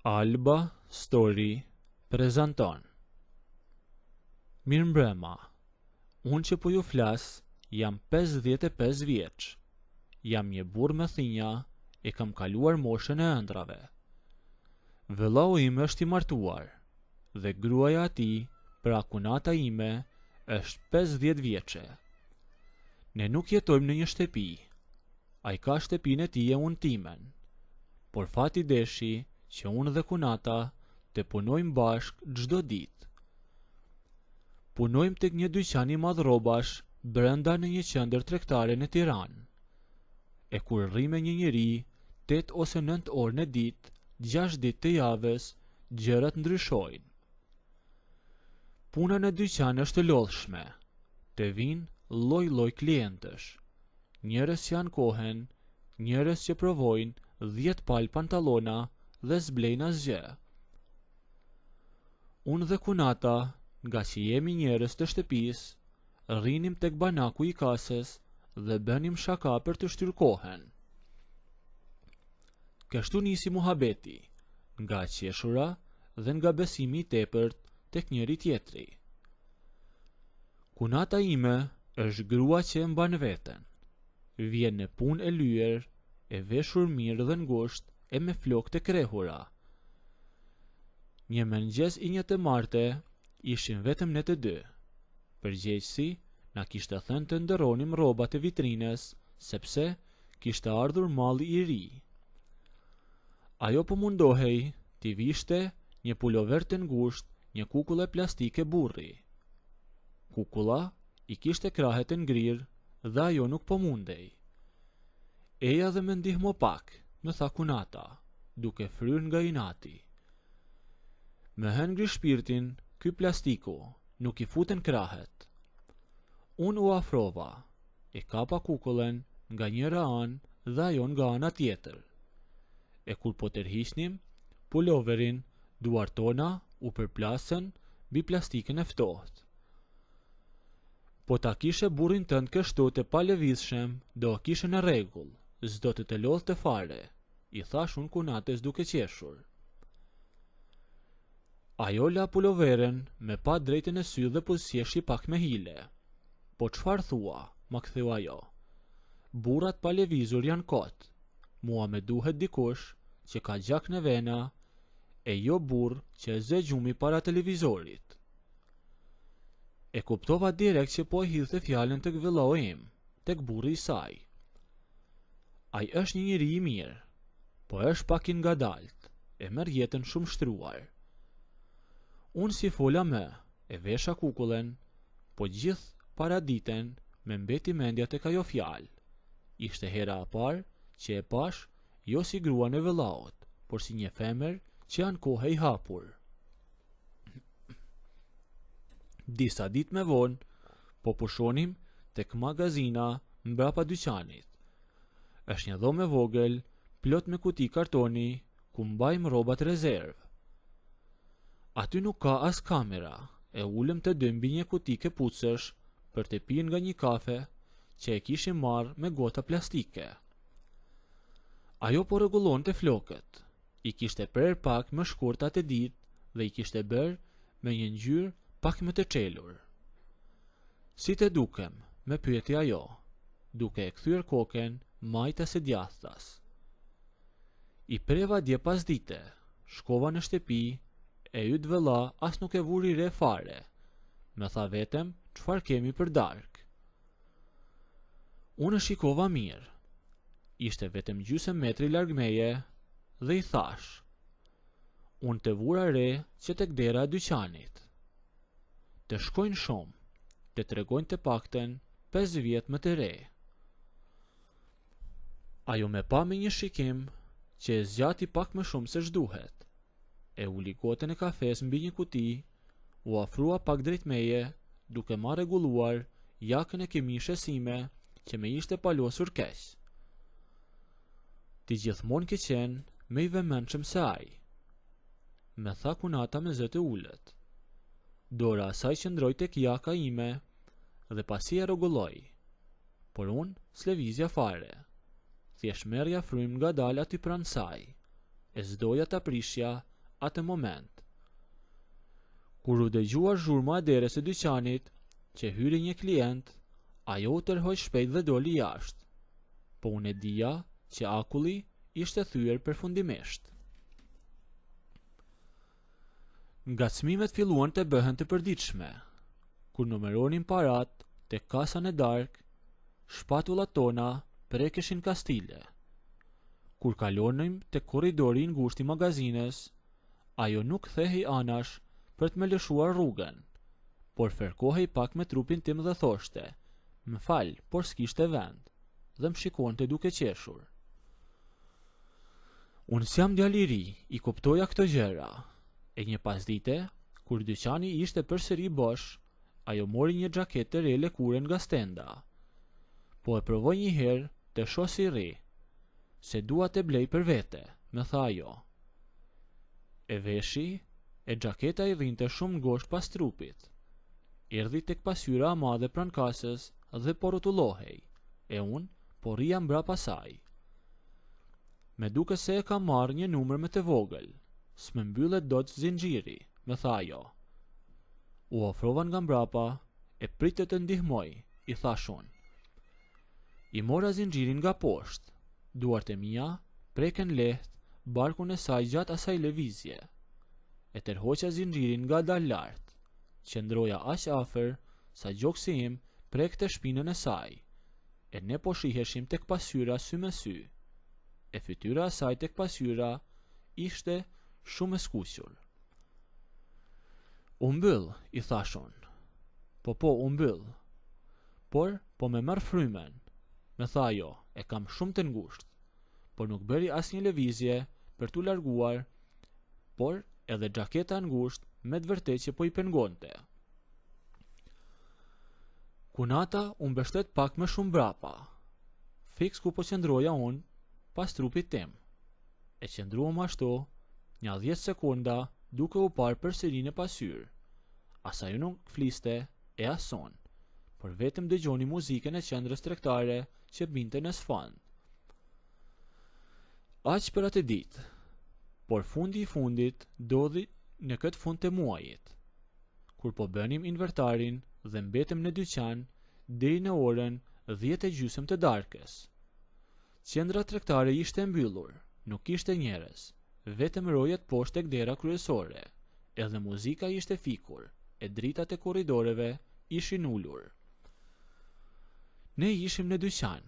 Alba Story prezanton. Mirëmbrëma. Unë që po ju flas, jam 55 vjeç. Jam një burr me thinja, e kam kaluar moshën e ëndrave. Vëllau im është i martuar, dhe gruaja ati, pra kunata ime, është 50 vjeçe. Ne nuk jetojmë në një shtëpi. Ai ka shtëpinë e tij e unë timen. Por fati deshi që unë dhe kunata të punojmë bashk çdo ditë. Punojmë tek një dyqan i madh rrobash brenda në një qendër tregtare në Tiranë. E kur rri me një njeri 8 ose 9 orë në ditë, 6 ditë të javës, gjërat ndryshojnë. Puna në dyqan është e lodhshme. Të vinë lloj-lloj klientësh. Njerëz që ankohen, njerëz që provojnë 10 palë pantallona dhe s'blejnë asgjë. Unë dhe kunata, nga që jemi njerëz të shtëpisë, rrinim tek banaku i kasës dhe bënim shaka për të shtyr kohën. Kështu nisi muhabeti, nga qeshura dhe nga besimi i tepërt tek njëri tjetri. Kunata ime është grua që e mban veten. Vjen në punë e lyer, e veshur mirë dhe ngushtë, e me flokë të krehura. Një mëngjes i një të marte, ishim vetëm ne të dy. Përgjegjësi na kishte thënë të ndërronim rrobat e vitrinës, sepse kishte ardhur malli i ri. Ajo po mundohej t'i vishte një pulover të ngushtë, një kukull plastike burri. Kukulla i kishte krahet e ngrirë dhe ajo nuk po mundej. Eja dhe më ndihmo pak, më tha kunata, duke fryrë nga inati. Më hën ngri shpirtin, ky plastiku nuk i futen krahet. Unë u afrova, e kapa kukullen nga njëra anë dhe ajo nga ana tjetër. E kur po tërhiqnim puloverin, duart tona u përplasën mbi plastikën e ftohtë. Po ta kishe burrin tënd kështu të palëvizshëm, do kishe në rregull, s'do të lodhte fare, i thash unë kunates duke qeshur. Ajo la puloveren me pa drejtën e sy dhe po sjeshi pak me hile. Po çfarë thua, ma ktheu ajo. Burrat pa lëvizur janë kot. Mua me duhet dikush që ka gjak në vena, e jo burr që zë gjumi para televizorit. E kuptova direkt që po e hidhte fjalën tek vëllau im, tek burri i saj. Ai është një njeri i mirë, po është pak i ngadalt, e merr jetën shumë shtruar. Unë si fola më, e vesha kukullen, po gjithë paraditen me mbeti mendja tek ajo fjalë. Ishte hera e parë që e pash jo si grua në vëllaut, por si një femër që ankohej hapur. Disa ditë më vonë, po pushonim tek magazina mbrapa dyqanit. Është një dhomë e vogël, plot me kuti kartoni, ku mbajmë rrobat rezervë. Aty nuk ka as kamera, e ulëm të dy mbi një kuti këpucësh për të pirë nga një kafe që e kishim marrë me gota plastike. Ajo po rregullonte flokët. I kishte prerë pak më shkurt atë ditë dhe i kishte bërë me një ngjyrë pak më të çelur. Si të dukem, me pyeti ajo, duke e kthyer kokën majtas e djathtas. I preva dje pas dite, shkova në shtëpi, e yt vëlla as nuk e vuri re fare. Me tha vetëm çfarë kemi për darkë. Unë shikova mirë. Ishte vetëm gjysmë metri larg meje dhe i thash: unë të vura re që tek dera e dyqanit. Të shkojnë shumë, të tregojnë të pakten 5 vjet më të re. Ajo me pa me një shikim që e zgjati pak më shumë se ç'duhet. E uli gotën e kafes mbi një kuti, u afrua pak drejt meje, duke ma rregulluar jakën e këmishes sime që me ishte palosur keq. Ti gjithmonë ke qenë me i vëmendshëm se ai, me tha kunata me zë të ulët. Dora asaj qëndroi tek jaka ime dhe pasi e rregulloi, por unë s'lëvizja fare. Thjesht merrja frym ngadalë aty pranë saj, e s'doja ta prishja atë moment. Kur u dëgjua zhurma e derës së dyqanit që hyri një klient, ajo u tërhoj shpejt dhe doli jashtë, po unë e dija që akulli ishte thyer përfundimisht. Ngacmimet filluan të bëhen të përditshme. Kur numëronin parat te kasa në darkë, shpatullat tona prekeshin kastile. Kur kalonim te korridori i ngushtë i magazines, ajo nuk kthehej anash për të më lëshuar rrugën, por fërkohej pak me trupin tim dhe thoshte: "Më fal, por s'kishte vend", dhe më shikonte duke qeshur. Unë s'jam djalë i ri, i kuptoja këto gjëra. E një pasdite, kur dyqani ishte përsëri bosh, ajo mori një xhaketë të re lëkure nga stenda. Po e provoj një herë të shoh si rri, se dua të blej për vete, më tha ajo. E veshi, e xhaketa i rrinte shumë ngosht pas trupit. Erdhi tek pasqyra e madhe pran kasës dhe po rrotullohej, e unë po rria mbrapa saj. Me duke se e ka marrë një numër më të vogël, s'më mbyllet dot zinxhiri, më tha ajo. U ofrova nga mbrapa, e pritet të ndihmoj, i thash unë. I mora zinxhirin nga poshtë, duart e mia preken lehtë barkun e saj gjatë asaj lëvizje. E tërhoqa zinxhirin nga dal lart, qëndroja aq afër sa gjoksi im prekte shpinën e saj, e ne po shiheshim tek pasqyra sy me sy. E fytyra e saj tek pasqyra ishte shumë e skuqur. "U mbyll", i thash unë. Po, u mbyll. "Por, po me marr frymen", me tha ajo, "e kam shumë të ngushtë", por nuk bëri asnjë lëvizje për t'u larguar, por edhe xhaketa e ngushtë me të vërtetë që po i pengonte. Kunata u mbështet pak më shumë brapa, fiks ku po qëndroja unë pas trupit tim. E qëndruam ashtu një 10 sekonda duke u parë përsëri në pasqyrë. As ajo nuk fliste e as unë, por vetëm dëgjoni muzikën e qendrës tregtare që binte në sfond. Aq për atë ditë, por fundi i fundit dodhi në këtë fund të muajit, kur po bënim invertarin dhe mbetëm në dyqan deri në orën 10:30 të darkës. Qendra tregtare ishte mbyllur, nuk kishte njerëz, vetëm rojet poshtë tek dera kryesore, edhe muzika ishte fikur, e dritat e korridoreve ishin ulur. Ne ishim në dyqan.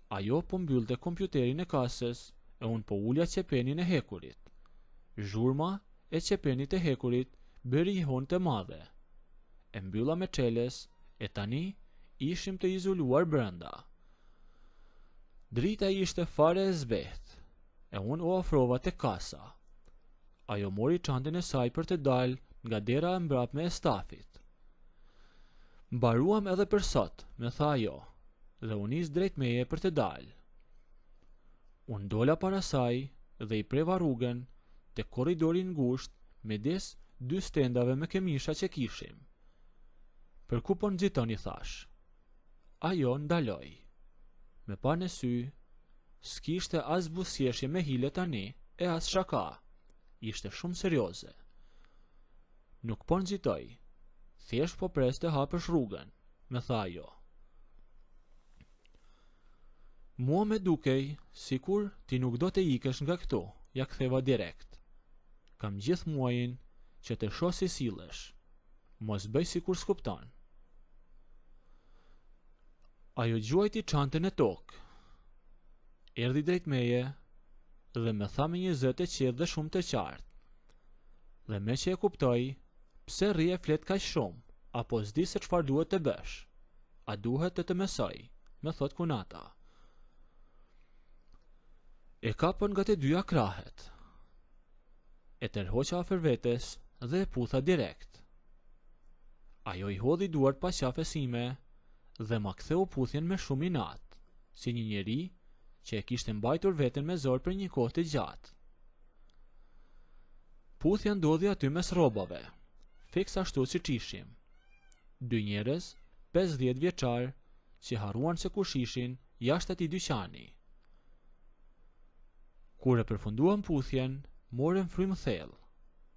Ajo po mbyllte kompjuterin e kasës e unë po ulja qepenin e hekurit. Zhurma e qepenit e hekurit bëri një honë të madhe. E mbylla me çeles e tani ishim të izoluar brenda. Drita ishte fare e zbehtë, e unë u ofrova te kasa. Ajo mori çantën e saj për të dalë nga dera e mbrapme e stafit. "Mbaruam edhe për sot", me tha ajo, dhe u nis drejt meje për të dalë. Unë dola para saj dhe i preva rrugën te korridori i ngushtë midis dy stendave me këmisha që kishim. "Për ku po nxitoni", thash. Ajo ndaloi. Me pa në sy, s'kishte as buzëqeshje me hile tani e as shaka. Ishte shumë serioze. "Nuk po nxitoj, thjesht po pres të hapësh rrugën", me tha ajo. "Mua me dukej sikur ti nuk do të ikesh nga këtu", ja ktheva direkt. "Kam gjithë muajin që të shoh si sillesh. Mos bëj sikur s'kupton." Ajo gjuajti çantën e tokë. Erdhi drejt meje dhe më tha me një zë të qetë dhe shumë të qartë. "Dhe me që e kuptoj, pse rrie flet kaq shumë, apo s'di se çfarë duhet të bësh? A duhet të mësoj?", më thot Kunata. E kapën nga të dyja krahet. E tërhoqa afër vetes dhe e putha direkt. Ajo i hodhi duart pas qafes ime dhe ma ktheu puthjen me shumë inat, si një njeri që e kishte mbajtur veten me zor për një kohë të gjatë. Puthja ndodhi aty mes rrobave, fiks ashtu siç ishim. Dy njerëz, 50 vjeçar, që harruan se kush ishin jashtë atij dyqani. Kur e përfunduam puthjen, morëm frymë thellë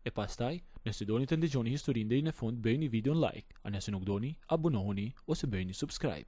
E pastaj, nëse doni të ndëgjoni historinë deri në fund, bëjeni videon like, a nëse nuk doni, abonohuni ose bëjeni subscribe.